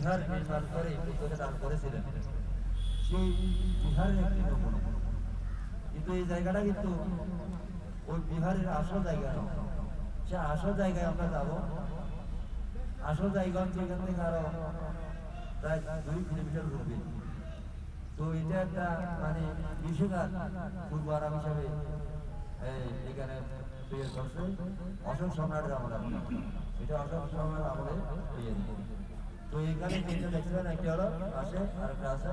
বিহার নির্মাণ করে পুত্রকে দান করেছিলেন, সেই বিহারের একটি নমুনা। কিন্তু এই জায়গাটা কিন্তু ওই বিহারের আসল জায়গা নয়। সে আসল জায়গায় আমরা যাব। আসল জায়গা হচ্ছে এখান থেকে আরো প্রায় 2 কিলোমিটার দূরে। তো এটা একটা মানে বিশ্বকার পূর্ব আরাম হিসাবে এখানে তৈরি করছে অশোক সম্রাটের আমলে। এটা অশোক সম্রাটের আমলে তৈরি। তো এখানে যেটা দেখছিলেন একটি হলো পাশে আরেকটা আছে,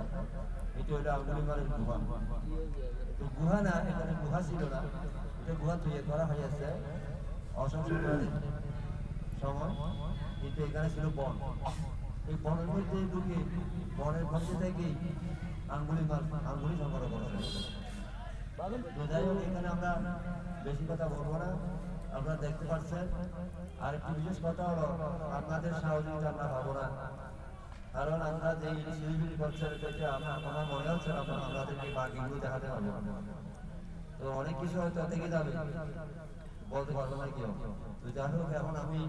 এটা হলো আঙ্গুলিমালের গুহা। তো গুহা না, এখানে গুহা ছিল না, এটা গুহা তৈরি করা হয়েছে অশোক সম্রাটের সময়। কিন্তু এখানে ছিল বন। এই বনের মধ্যে ঢুকে বনের মধ্যে থেকেই আঙ্গুলি সংগ্রহ করা হয়েছে। তো যাই হোক, এখানে আমরা বেশি কথা বলবো না, আপনারা দেখতে পাচ্ছেন। আর একটি বিশেষ কথা হলো, আপনাদের সহযোগিতা আমরা পাবো না, কারণ আমরা যে শিলিগুড়ি করছেন আমার মনে হচ্ছে আমাদেরকে বাকিগুলো দেখাতে হবে। তো অনেক কিছু হয়তো থেকে যাবে, বলতে পারবো না কেউ। তো যাই হোক, এখন আমি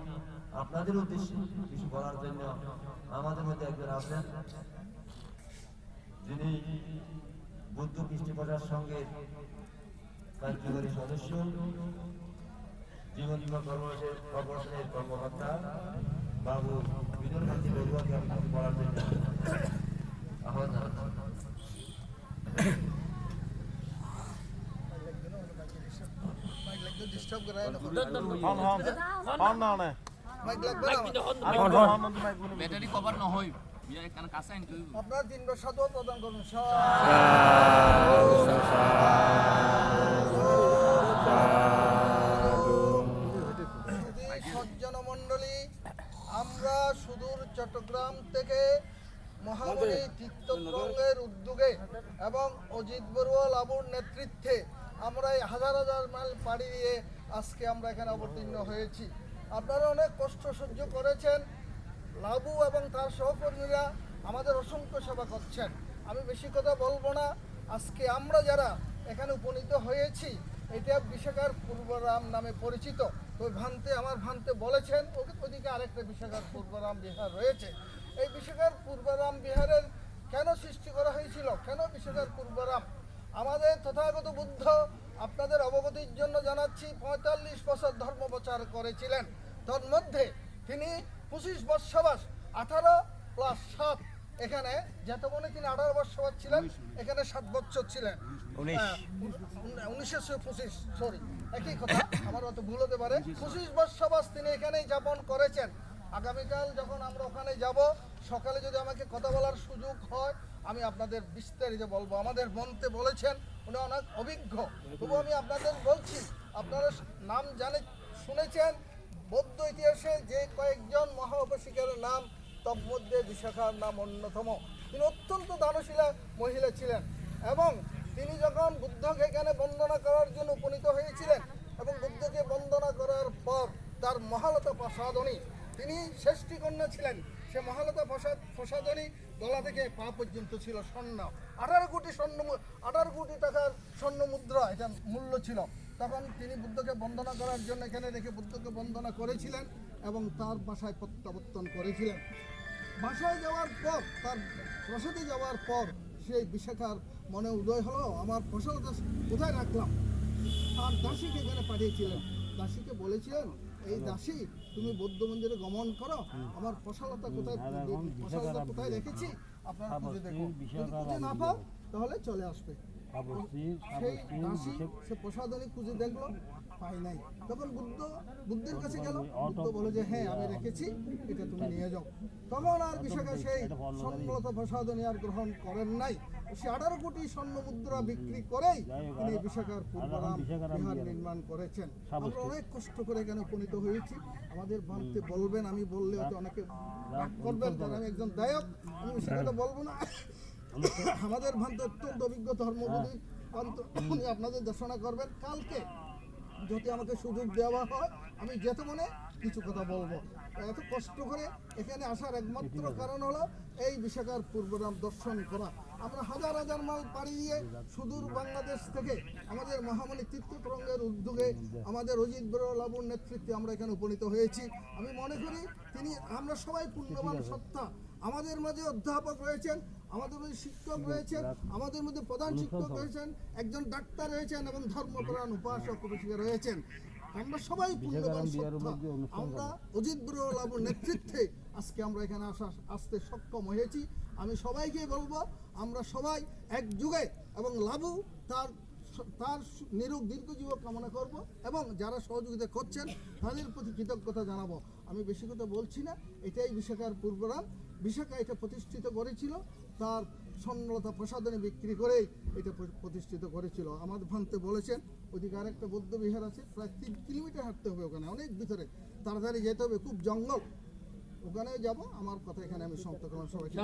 আপনাদের উদ্দেশ্যে কিছু বলার জন্য আমাদের মধ্যে একজন আছেন, যিনি বুদ্ধ কৃষ্টি প্রচার সংঘের কার্যকরী সদস্য, জীবন বীমা কর্পোরেশনের কর্মকর্তা বাবু বিনোদ কান্তি বড়ুয়াকে আমি কিছু বলার জন্য আহ্বান জানাচ্ছি। ব্যাটারি কভার নহয় কাছে আনতে আপনার 3বার সাধু প্রদান করুন। সজ্জন মণ্ডলী, আমরা সুদূর চট্টগ্রাম থেকে মহামণি তীর্থঙ্গের উদ্যোগে এবং অজিত বড়ুয়া লাবুর নেতৃত্বে আমরা এই হাজার হাজার মাইল পাড়ি দিয়ে আজকে আমরা এখানে অবতীর্ণ হয়েছি। আপনারা অনেক কষ্ট সহ্য করেছেন। লাবু এবং তার সহকর্মীরা আমাদের অসংখ্য সেবা করছেন। আমি বেশি কথা বলবো না। আজকে আমরা যারা এখানে উপনীত হয়েছি, এটা বিশাখার পূর্বরাম নামে পরিচিত। তো আমার ভান্তে বলেছেন ওদিকে আরেকটা বিশাখার পূর্বরাম বিহার রয়েছে। এই বিশাখার পূর্বরাম বিহারের কেন সৃষ্টি করা হয়েছিল, কেন বিশাখার পূর্বরাম? আমাদের তথাগত বুদ্ধ, আপনাদের অবগতির জন্য জানাচ্ছি, 45 বছর ধর্ম প্রচার করেছিলেন। তার মধ্যে তিনি 25 বর্ষবাস, 18 + 7, এখানে যেতমনে তিনি 18 বর্ষবাস ছিলেন, এখানে 7 বছর ছিলেন। 1925, সরি একই কথা, আমার অত ভুল হতে পারে। 25 বর্ষবাস তিনি এখানেই যাপন করেছেন। আগামীকাল যখন আমরা ওখানে যাব, সকালে যদি আমাকে কথা বলার সুযোগ হয়, আমি আপনাদের বিস্তারিত বলবো। আমাদের মন্ত্রে বলেছেন উনি অনেক অভিজ্ঞ, তবু আমি আপনাদের বলছি, আপনারা নাম শুনেছেন বৌদ্ধ ইতিহাসে যে কয়েকজন মহা উপাসিকার নাম, তব মধ্যে বিশাখার নাম অন্যতম। তিনি অত্যন্ত দানশীলা মহিলা ছিলেন এবং তিনি যখন বুদ্ধকে এখানে বন্দনা করার জন্য উপনীত হয়েছিলেন এবং বুদ্ধকে বন্দনা করার পর তার মহালতা প্রসাদনী, তিনি ষষ্ঠী কন্যা ছিলেন। সে মহালতা প্রসাদনী গলা থেকে পা পর্যন্ত ছিল স্বর্ণ। 18 কোটি টাকার স্বর্ণ মুদ্রা এটা মূল্য ছিল। তখন তিনি বুদ্ধকে বন্দনা করার জন্য এখানে রেখে বুদ্ধকে বন্দনা করেছিলেন এবং তার বাসায় প্রত্যাবর্তন করেছিলেন। বাসায় যাওয়ার পর, তার প্রসাদে যাওয়ার পর, সেই বিশাখার মনে উদয় হলো, আমার ফসলটা কোথায় রাখলাম। আর দাসীকে এখানে পাঠিয়েছিলেন। দাসীকে বলেছিলেন, এই দাসী তুমি বৌদ্ধ মন্দিরে গমন করো, আমার ফসলতা কোথায় রেখেছি আপনারা খুঁজে দেখো, যদি খুঁজে না পাও তাহলে চলে আসবে। সেই দাসী সে প্রসাদনী খুঁজে দেখলো, পাই নাই। তখন বুদ্ধের কাছে গেল। বুদ্ধ বলে যে হ্যাঁ আমি রেখেছি, এটা তুমি নিয়ে যাও। তখন আর বিশাখা সেই স্বর্ণলতা প্রসাদনী আর গ্রহণ করেন নাই। সে 18 কোটি স্বর্ণ মুদ্রা বিক্রি করেই তিনি বিশাখার পূর্বরাম বিহার নির্মাণ করেছেন। আমরা অনেক কষ্ট করে এখানে উপনীত হয়েছি। আমাদের ভাবতে বলবেন, আমি বললে হয়তো অনেকে রাগ করবেন, কারণ আমি একজন দায়ক, আমি সেটা বলবো না। আমাদের ভান্তে অত্যন্ত অভিজ্ঞ ধর্মবিদ উনি আপনাদের দেশনা করবেন। কালকে যদি আমাকে সুযোগ দেওয়া হয়, আমি যেতে মনে কিছু কথা বলবো। এত কষ্ট করে এখানে আসার একমাত্র কারণ হলো এই বিশাখার পূর্বরাম দর্শন করা। আমরা হাজার হাজার মাইল পাড়ি দিয়ে সুদূর বাংলাদেশ থেকে আমাদের মহামণি তীর্থঙ্গের উদ্যোগে আমাদের অজিত বড়ুয়া লাবুর নেতৃত্বে আমরা এখানে উপনীত হয়েছি। আমি মনে করি আমরা সবাই পুণ্যবান সত্তা। আমাদের মাঝে অধ্যাপক রয়েছেন, আমাদের মধ্যে শিক্ষক রয়েছেন, আমাদের মধ্যে প্রধান শিক্ষক রয়েছেন, একজন ডাক্তার রয়েছেন এবং ধর্মপ্রাণ উপাসক উপাসিকা রয়েছেন। আমরা সবাই পুণ্যবান সত্তা। আমরা অজিত বড়ুয়া লাবুর নেতৃত্বে আজকে আমরা এখানে আসতে সক্ষম হয়েছি। আমি সবাইকে বলবো আমরা সবাই এক যুগে এবং লাবু তার নিরোগ দীর্ঘজীব কামনা করব এবং যারা সহযোগিতা করছেন তাদের প্রতি কৃতজ্ঞতা জানাবো। আমি বেশি কথা বলছি না, এটাই বিশাখার পূর্বরাম। বিশাখা এটা প্রতিষ্ঠিত করেছিল, তার স্বর্ণলতা প্রসাদনে বিক্রি করেই এটা প্রতিষ্ঠিত করেছিল। আমাদের ভান্তে বলেছেন ওদিকে আরেকটা বৌদ্ধ বিহার আছে, প্রায় 3 কিলোমিটার হাঁটতে হবে, ওখানে অনেক ভিতরে, তাড়াতাড়ি যেতে হবে, খুব জঙ্গল, ওখানে যাব। আমার কথা এখানে আমি সমাপ্ত করলাম। সবাইকে